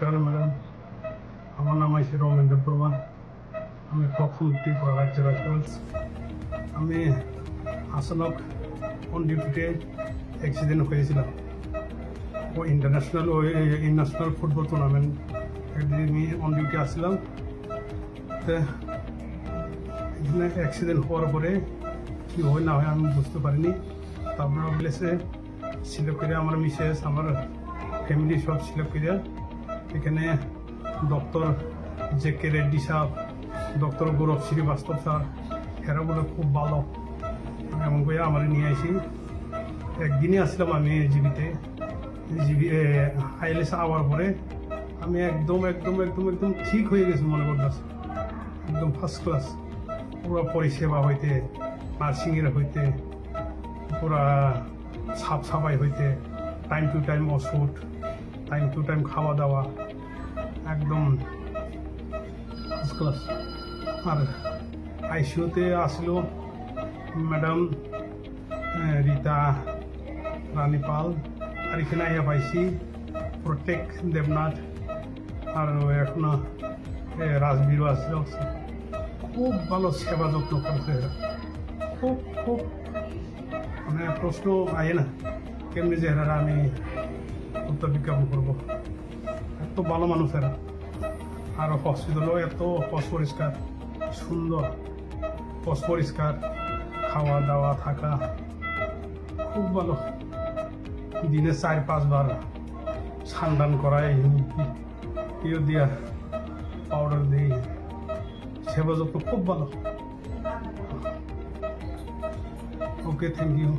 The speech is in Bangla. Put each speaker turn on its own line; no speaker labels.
নমস্কার ম্যাডাম, আমার নাম আছে রমেন্দ্র প্রধান। আমি কখন ত্রিপুরা রাজ্যের রাজ্যপাল। আমি আসানক অন ডিউটিতে অ্যাক্সিডেন্ট হয়েছিলাম। ও ইন্টারন্যাশনাল ফুটবল টুর্নামেন্ট একদিন আমি অন ডিউটি আসছিলাম। তো এখানে অ্যাক্সিডেন্ট হওয়ার পরে কী হয় না হয় আমি বুঝতে পারিনি। তারপরে বলেছে সিলেক্ট করে আমার মিসেস, আমার ফ্যামিলি সব সিলেক্ট করে এখানে ডক্টর জে.কে. রেড্ডি সাহেব, ডক্টর গৌরব শ্রীবাস্তব স্যার, এরা বলে খুব ভালো। এমন করে আমার নিয়ে আসি। একদিনই আসলাম আমি জিবিতে, আইএলএস আওয়ার পরে আমি একদম একদম একদম একদম ঠিক হয়ে গেছি মনে করতেছি। একদম ফার্স্ট ক্লাস পুরো পরিষেবা হইতে, নার্সিংয়ের হইতে, পুরা সাফাই হইতে, টাইম টু টাইম ওষুধ, টাইম টু টাইম খাওয়া দাওয়া, একদম ফার্স্ট ক্লাস। আর আইসিইউতে আসলো ম্যাডাম রীতা রানী পাল, আর এখানে আইয়া পাইছি প্রত্যেক দেবনাথ, আর এখন রাজবীরও আসলো। খুব ভালো সেবা যত্ন করছে এরা, খুব খুব মানে প্রশ্ন আয় না কেমনি যে এরা আমি উত্তর বিজ্ঞাপন করবো। এত ভালো মানুষ এরা, আর হসপিটালও এত পরিষ্কার সুন্দর, পরিষ্কার খাওয়া দাওয়া থাকা খুব ভালো। দিনে 4-5 বার স্নান করায়, ইয়ে দিয়া পাউডার দিই, সেবা যত্ন খুব ভালো। ওকে, থ্যাংক ইউ।